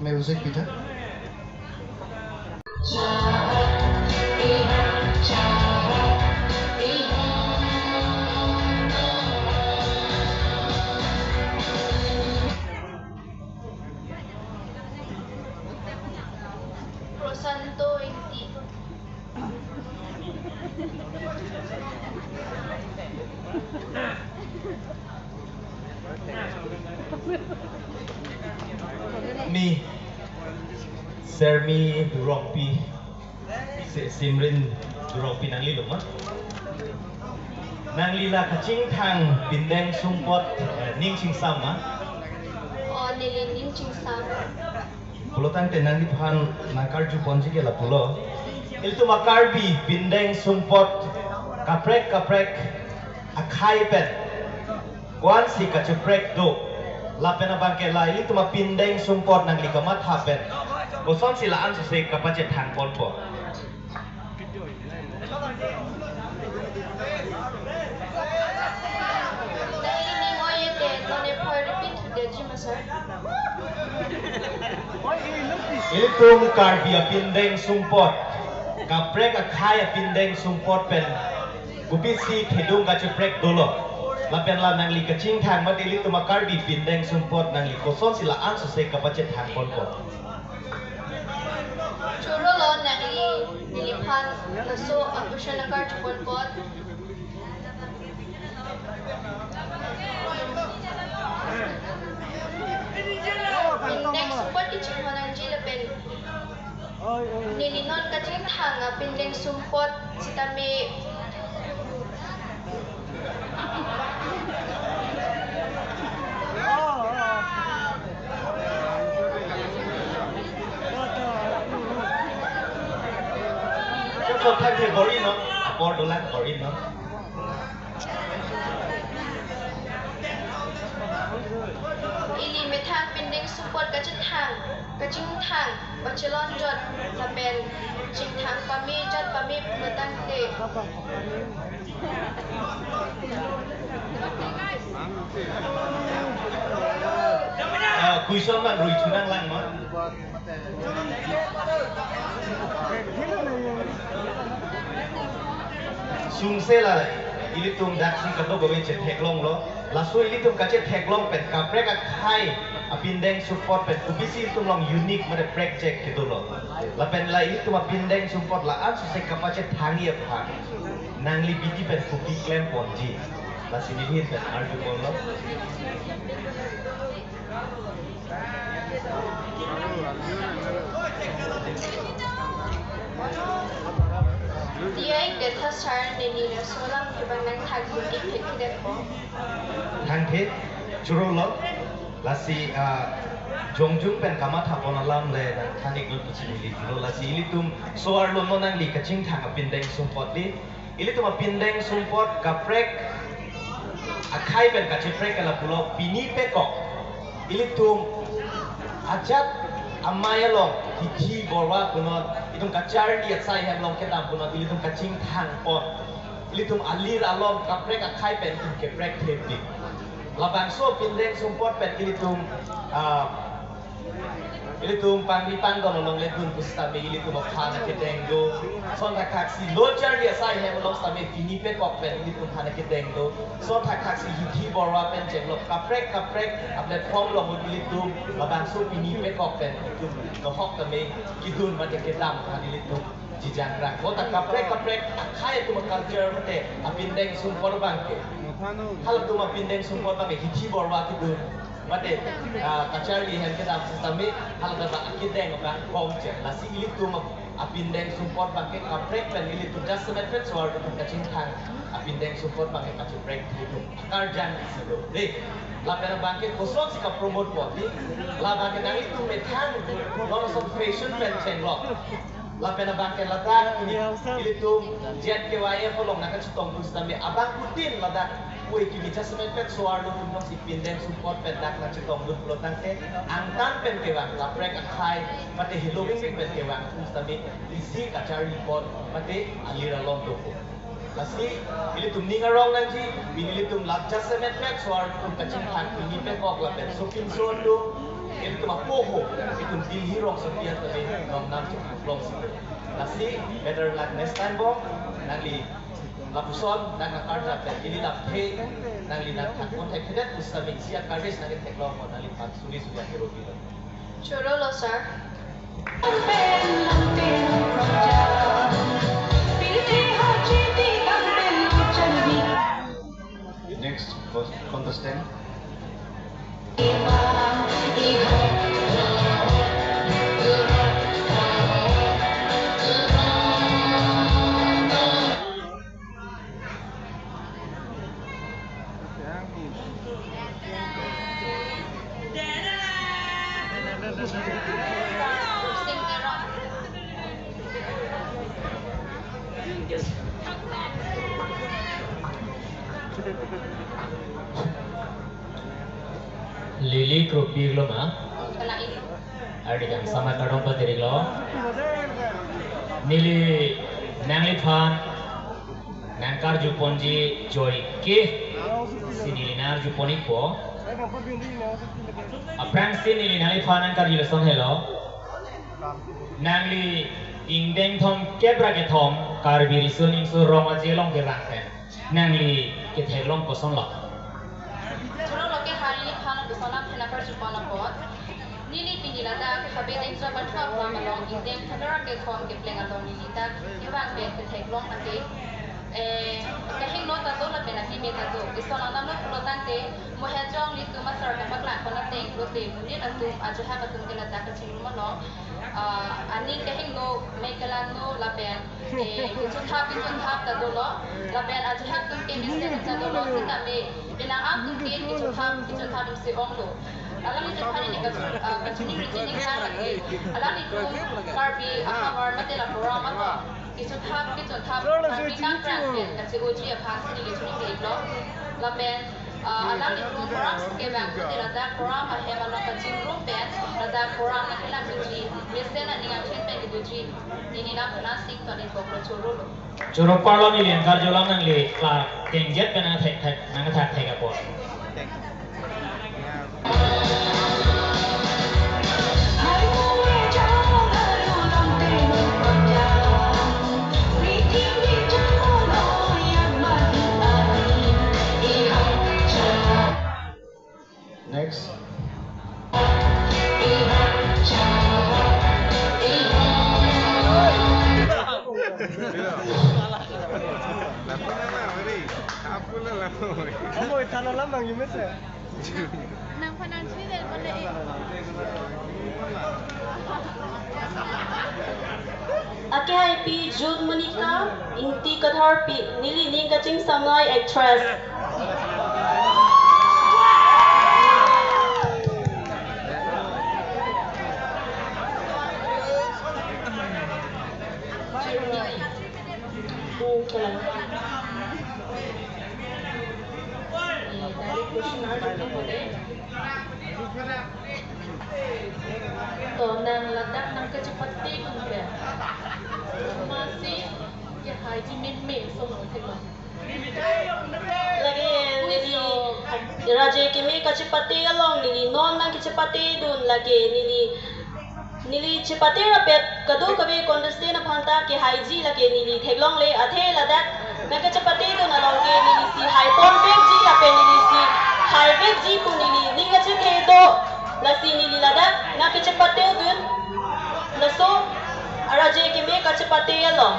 Music, Peter. Rosanto Inti. Mi Sermi Durokpi Simrin Durokpi nang lilo ma nang lila kacing tang pindeng sumpot ning ching sama O nilining Chingsam. pulo tang tenang di pan nakar ju ponji ke la pulo il tu makarbi pindeng sumpot kaprek akai pet kwan si kacuprek do lapen abang ke la il tu ma pindeng sumpot nang likamat hapet boson silaan susai kapacet hang pon po Nilining Oyete, Tone for repeat to the gym, sir. Iltung karbia pindeng sumpot kaprek akai pindeng sumpot pen gupisi khedung kacuprek dolo lapen la nang li kacing thang mat ilit tu makarbi pindeng sumpot nang li koson silaan susai kapacet hang pon po Churolo nilipan naso abusya na kar chupon pot. Pindeng sumpot ichimo ng jilapin. Nilinon kacing hanga pindeng sumpot sitami. so thang the bori no apor dolan bori no Ili metang pindeng support kacing thang bachelon jot lapen cing thang pami jot pami metang te kuison man rui chunang lang ma sungse la ilitum daksi kato gobe chet heklong lo lasu ilitum kache heklong pen kaprek akai apindeng support pen kubisi ilitum long unique made prek check gitu lo lapen la ilitum apindeng support la an susai kapache thangi apha nangli bidi pen kubi klem ponji la sini hit pen arju pon lo dia ikut sar nilai solang kebangan thang butik tidak po. thang the churo lo la si jongjung pen kama thapon alam le nang thanik lo pichili lo la si ilitum soar lo no nang li kaching thang apindeng sumpot li ilitum apindeng sumpot kaprek akai pen kachiprek ala pulo pini peko ilitum ajat amaya long hithi borwa kuno itum kachar di sai hem long ketam kuno ilitum kaching thang pon ilitum alir alom kaprek akai pen tum keprek thepik labang so pindeng sumpot pen ilitum pangripan ko nolong letun pustabe ilitum phana ketengdo son thakaksi lojar dia sai hem long stabe pinipet kok pen ilitum phana ketengdo son thakaksi hithi borwa pen jenglok kaprek aplet form lo ilitum labang so pinipet kok pen ilitum ko hok tame kidun mate ketam phan ilitum jijangrang kota kaprek akhai tu culture mate apindeng sumpot bangke hal tu mapindeng sumpot bangke hithi borwa kidun mate kacari hen kita sistemi hal dapat akideng ba kongce nasi ilit tu apindeng support bangke kaprek dan ilit tu just semet suar tu kacing thang apindeng support bangke kacing break itu karjan itu deh lapan bangke kosong sih promote body la bangke nang itu metan non of fashion pen chenglok lapan bangke ladak ilit tu jet ke wae polong nak cutong tu sistemi abang putin ladak kue kini just semet suar tu pun si pindeng support pen dak nak cutong tu pelotang te angtan pen kewang kaprek akai mate hilowing pen kewang sistemi isi kacari pot mate alira long tu Lasi, ini tum ningarong nanti, ini tum lapjas semet suar tum kacing han ini pe kok lapet. So pin so tu, ini tu mapoho itu dilhirong sekian tapi nom nam cuk long sih nasi better like next time bong nangli lapuson nang karja pe ini laphe nangli nang kontak kedet ustami siap karis nangli teklong nangli pat suri suri hero bilo Choro lo sir. Next contestant. Sing error. Lily Krupi Gloma, Kena ini. Adikan sama kadang petiri glo. Nili Nangli Phan, Nankar Juponji Joy Ke, Sinilinar Juponi Po. Aprang Nili Nangli Phan Nankar Juleson Hello. Nangli Ingdeng Thom Kebra Ke Thom, Karbiri Sun Insu Roma Jelong Ke Rangten. Nangli Ke Theglong Koson Lo. Choro lo ke hali khana bisona khana par jupana pot. Nili pinila da khabe extra batwa wa malong indem khadara ke khom ke plenga lo nili ta iwang be ke theglong ate kahing no ta to la pena ki me ta to bisona nam no pulo tante mo he jong li tu masar ka bakla khona te lo te muni na tu aju ha ka tum ke la ta ka chimu mo no ani kahing no me kala no la pen kichun thap ta do lo la pen aju ha tum ke me se ta do lo sita me bilang aku mungkin kichun thap se ong lo alam itu hari ni kacuni ni kan lagi alam itu karbi ahawar mati la program atau kichun thap karbi kan kan kasi uji apa sini kichuni ke lo la pen alam itu program ke bang mati la da program ahema lo kacing room pen la da program na kila uji biasa na ningan chen pen ke uji ini na pernah sing to ni pokro churu lo Choro Parlo Nili Nankar Jolam Nangli Kla Tengjet Penang Thak Thekapot. Next. Nang panan sini boleh. Ake hai pi June Monica, inti kathar pi nili ning kaching samnai actress. Nang ladak nang kecepatan pun dia. Masih ya haji min semua semua. Lagi nili raje kimi kachipati along nili non nang kachipati dun lagi nili chipati rapet kadu kabe contestant na phanta ke haiji lagi nili theglong le athe ladak nang kachipati dun along ke nili si hypon bag ji ape nili si high bag ji pu nili ninga chhe do lasi nili ladak nang kachipati dun laso raje kimi kachipati along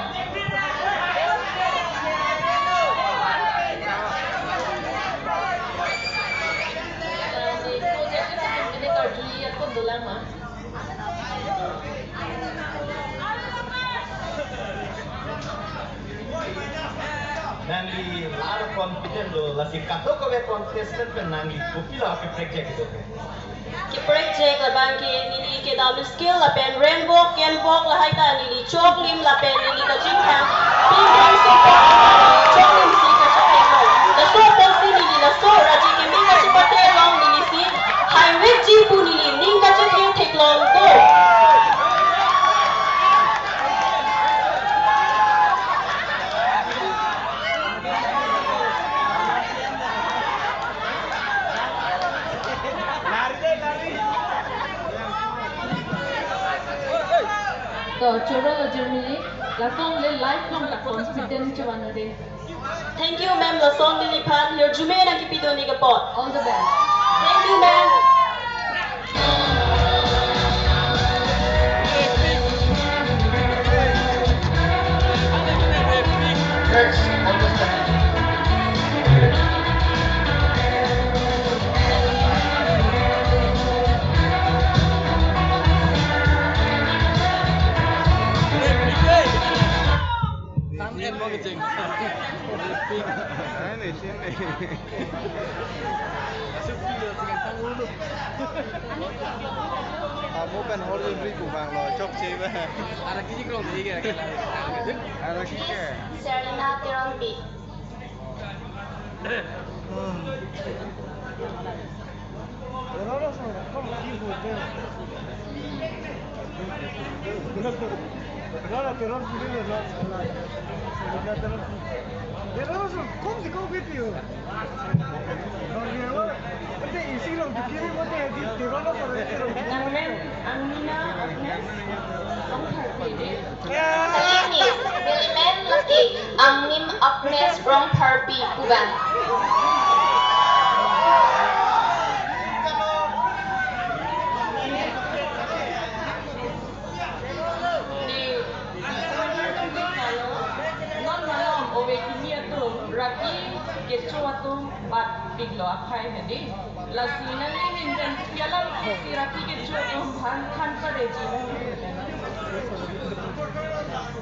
Nangli lar confident lo lasi kato ko be contestant pe nangli popila ke project itu ki project la bang ke nili ke dam skill la pen rainbow ken bok la hai ta nili chok lim la pen nili ka jing thang ping pong so pa chok lim si ka cha pe lo la so po si nili la so ra ji ke mi ka chi pa te long nili si highway ji pu nili ning ka cha the thek long ko तो चोरो जर्मनी लासों ले लाइफ लोग का confident चवाना दे Thank you, ma'am. Lasong Nilipan. Your Jume na kipido ni kapot. all the best. Thank you, ma'am. Next contestant. Kamu kan harus beri kubang lo, cok sih bah. Ada kiri kalau tiga kan? Ada kiri. Serena Tironpi. Nangmen Amina Agnes Alinis Bilimen Laki Angnim Agnes from Harpi Kuban. Biglo akai hedi lasina ni hinjan yalam siraki ke jono han pareji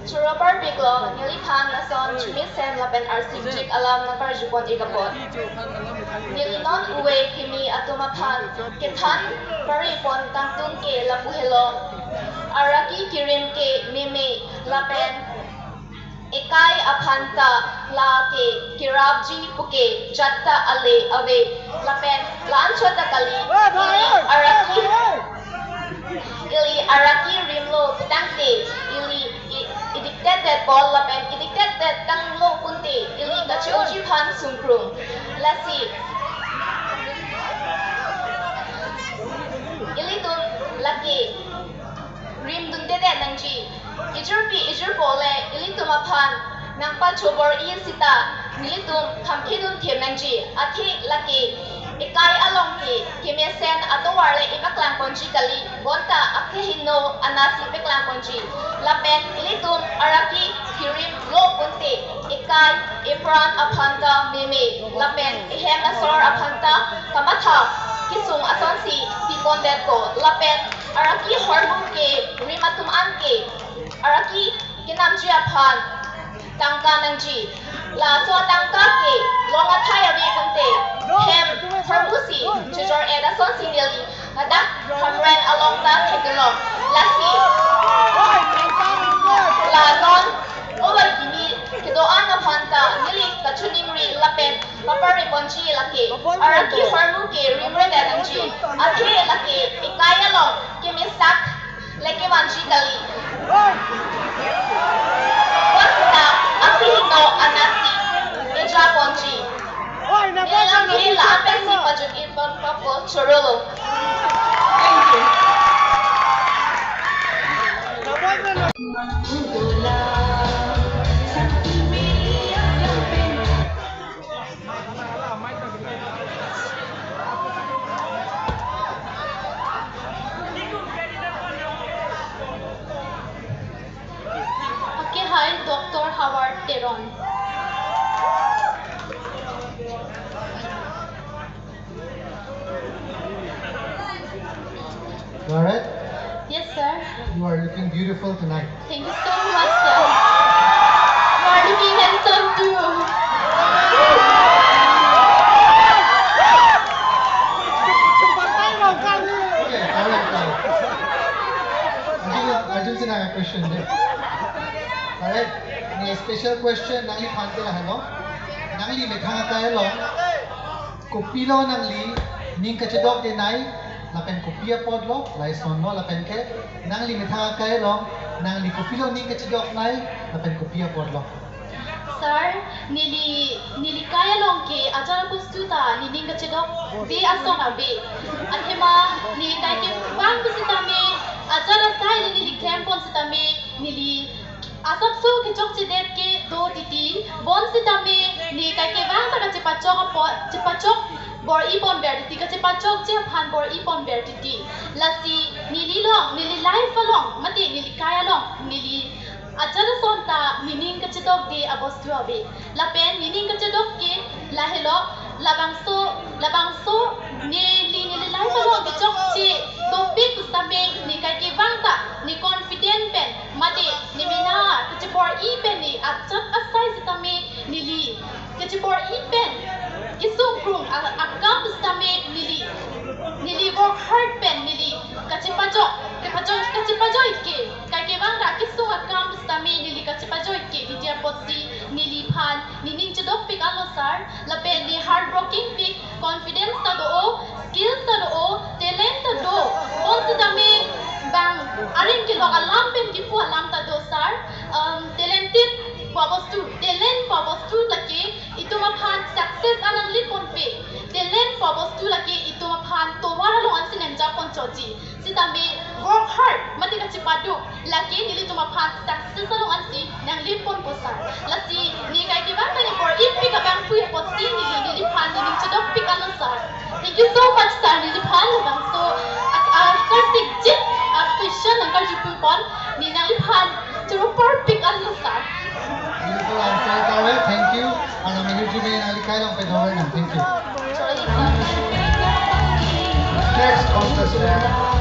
Churapar Biglo Nilipan Lason Chimit Sen Lapen Arsik Alam Nakar Jupon Igapot Nilinon Uwe Kimi Atumapan Ketan Paripon Tangtun Ke Lapuhelo Araki Kirim Ke Mimi Lapen Ikai Apanta La Ke Kirabji Puke Jatta Ale Ave Lapen Lanchota Kali Ili Araki Rimlo Putangte Ili Idiktet Bol Lapen Idiktet Tanglo Punte Ili Kachioji Pan Sungkrum Lasi Ili Dun Laki Rim Dun Dede Nangji Ijur Bole Ilitum Apan Nangpa Chobor Ian Sita Nilitum Kamkidun Tim Nangji Ati Laki Ikai Along Ki Kimesen Atowarle Ibaklang Konji Kali Bonta Akehino Anasi Beklang Konji Lapen Ilitum Araki Kirim Lo Punte Ikai Ipran Apanta Mimi Lapen Ihem Asor Apanta Kamata Kisung Asonsi Pikondetko Lapen Araki Horbu Ke Rimatum Anke Araki Kinamji Apan Tangka Nangji La So Tangka Ke Longa Thaya Be Kunte Hem Horbusi Chujor Eda Son Sinili Ngadak Hamren Along Ta Tekelo Lasi La Non Oba Kimi Kedoan Apanta Nili Kachunimri Lapen Papari Ponji Lake Araki Horbu Ke Rimre Nangji Ate Lake Ikaya Long Kimisak Leke Wanji Kali Wasta Akihino Anasi Eja Ponji Nilang Nila Apesi Pajuk Ibon Papo Chorolo. Thank you. Hi, Dr. Howard Teron. Alright, Yes, sir. you are looking beautiful tonight. Thank you so much, sir. You are looking handsome too. Okay, alright. Arjun Sin, I have a question there. Alright, ni special question nang li phante la halo. Nang li me thanga kaya lo. Kopilo nang li ning ka chedok de nai lapen kopia pod lo, lai son lo lapen ke. Nang li me thanga kaya lo, nang li kopilo ning ka chedok nai lapen kopia pod lo. Sir, nili kaya long ke acara kustuta ni ninga cedok be asong abe. Anhema ni kai ke bang kusitami acara sai ni di campon sitami nili asap su ki chok chi det ke do titi bon si tame ni kai ke bang sa ka chipa chok bor I pon ber titi ka chipa chok che phan bor I pon ber titi lasi nili life long mati nili kaya long nili Acara sonta nining kecedok di abos dua be. Lapen nining kecedok ke lahelo labangso nili lai palong kecok ci topik ustame ni kai ke bangka ni confident pen mati ni mina kecepor I pen ni acak asai sistame nili kecepor I pen isung krung agam ustame nili work hard pen nili kecipajok ke kai ke bangka kisung agam ustame nili kecipajok ke di dia posi nili pan nining cedok pik alosar lapen ni hardworking pik confidence ta do skills ta do talent ta do on sidame bang aring ki lok alam pen ki pu alam ta do sar talented talent pabostu laki itu maphan success anang lipon pe talent pabostu laki itu maphan to wara lo ansin enja pon choji sidame work hard mati ka chipadu laki nili to maphan success lo ansi nang lipon posar lasi ni kai ki bang ni por ipi ka bang pu posti nili phan ni chedok pik alan sar thank you so much sir nili phan bang so kasik jit question ang karjipu pon ni nang phan churu perfect alan sar. Beautiful answer, Kawe. Thank you. Ang energy ngayon alikay lang pedover na. Thank you. Next contestant.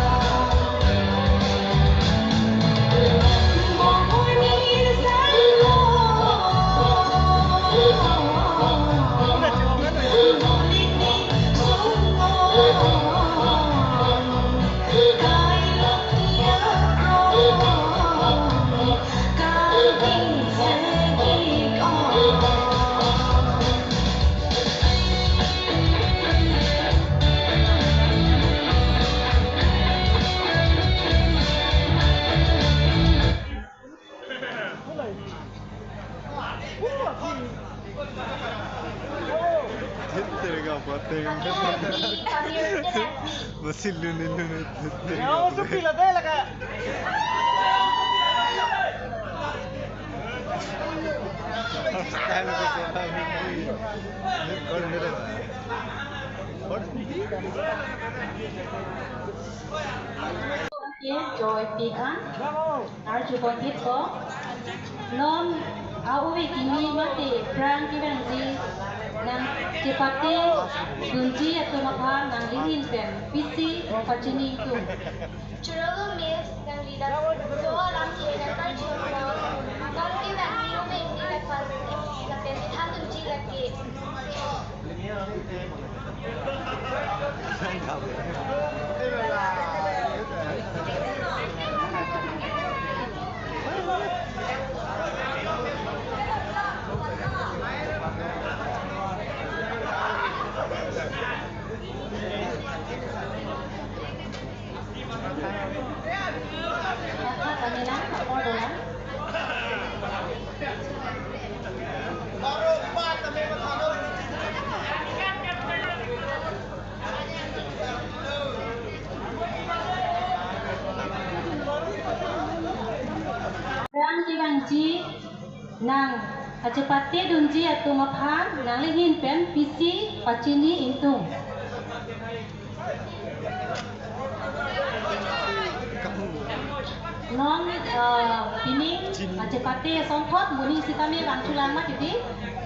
Masih lunin. Ya, usah pilih deh lah kak. Joy pikan, arju kontit ko, non awe kini mati perang kibanji, nang cepate kunci atau makan nang lingin pen, pisi pacini itu. Churro miss nang lidas do alam che na arju ko, nang kibanji mo may hindi nagpas na pemihan kunci lagi. Perang kibanji nang kacepate dunji atau mapan nang lingin pen pisi pacini intung. Non pining kacepate sontot muni sitame rangculan mat jadi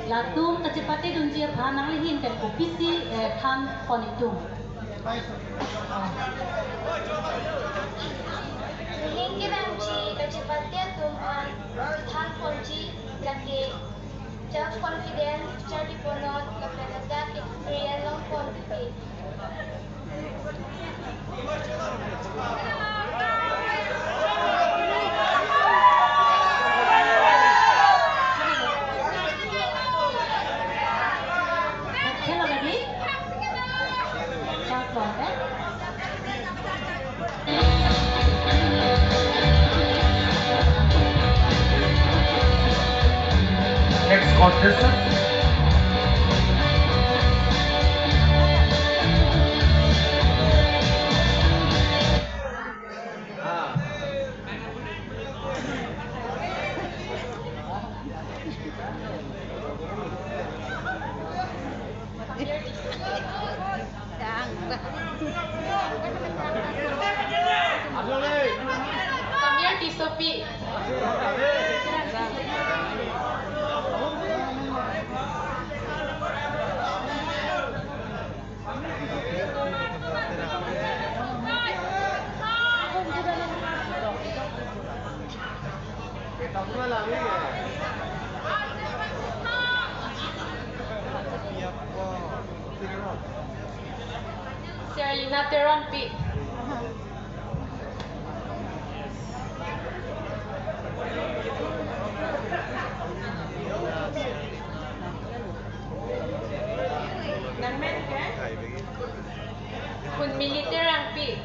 latum kacepate dunji pan nang lingin pen pisi pan pon intung. Hingi banci kecepatan tuhan tuhan kunci lagi self confidence jadi ponot kepada experience long quantity. Hello lagi. Contoh kan? Next contestant. Come here, Tisopi. Serlina Teronpi. Kun militer ang pi.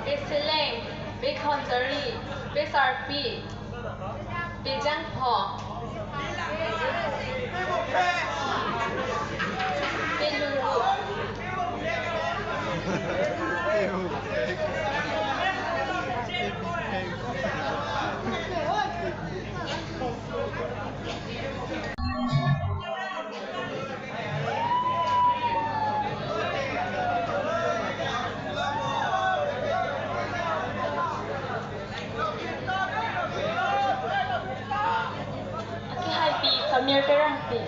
Excellent, big Honzari, BSRP, Bejang Po, Beluru. Come here, Teranti.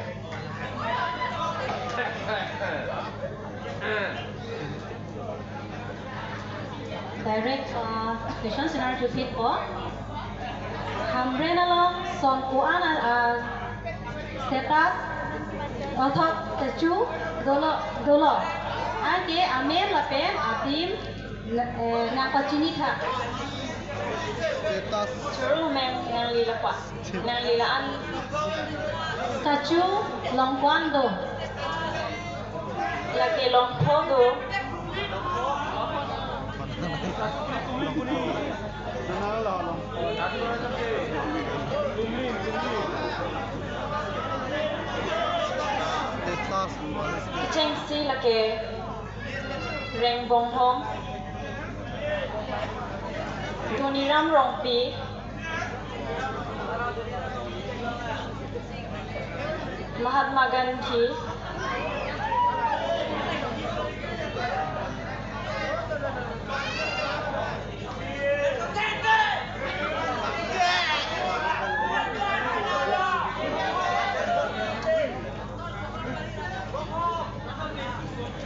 Direct question scenario to fit ko. Hambre na long son kuan status othot techu dolo. Ake amen lapen atim na kochinita. Churu meng nang lila pa. Nang lilaan statue longkwando. Lagi longpodo. Cheng si lagi reng bong hong. Tuniram rongpi. Mahatma Gandhi.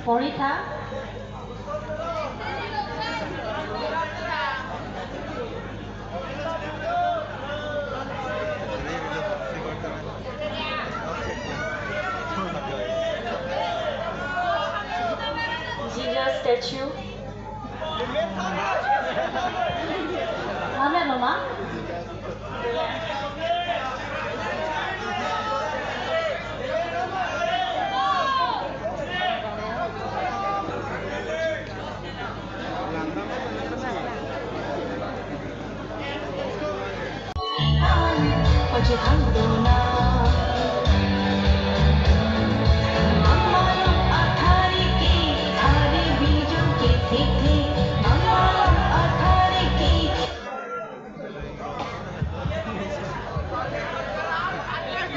Porita. Jesus statue. Amen, Mama.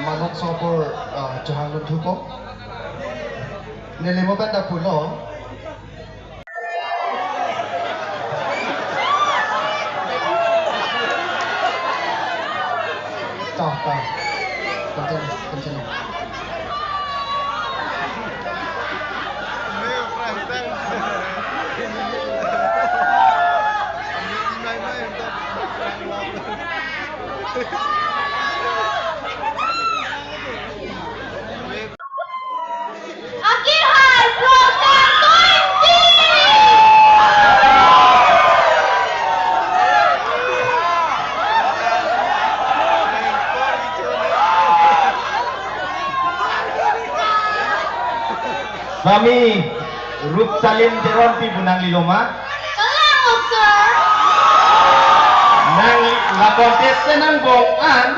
Manok sopor jahang luntuko. Nilimo benda pulo. Tahu. Continue. Akihai Protect 20! Kami Rup Salim Teron pi bunang liloma. Salamat, sir! Nang la conteste nang bongan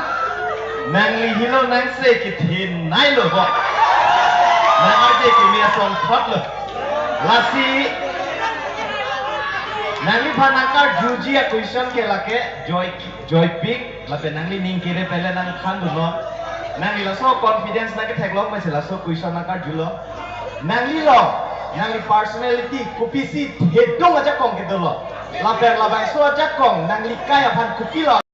nang lihilo nang se kithin nai lo bo. Nang arte kimia song thot lo. Lasi nang li phanakar juji a question ke lake joy pick lape nang li ning kire pele nang khandu no. Nang li so confidence na ke theklok mai sela so question nakar julo. Nang li personality kupisi hedong aja kong gitu lo. Laper labai so aja kong nang li kaya pan kupi lo.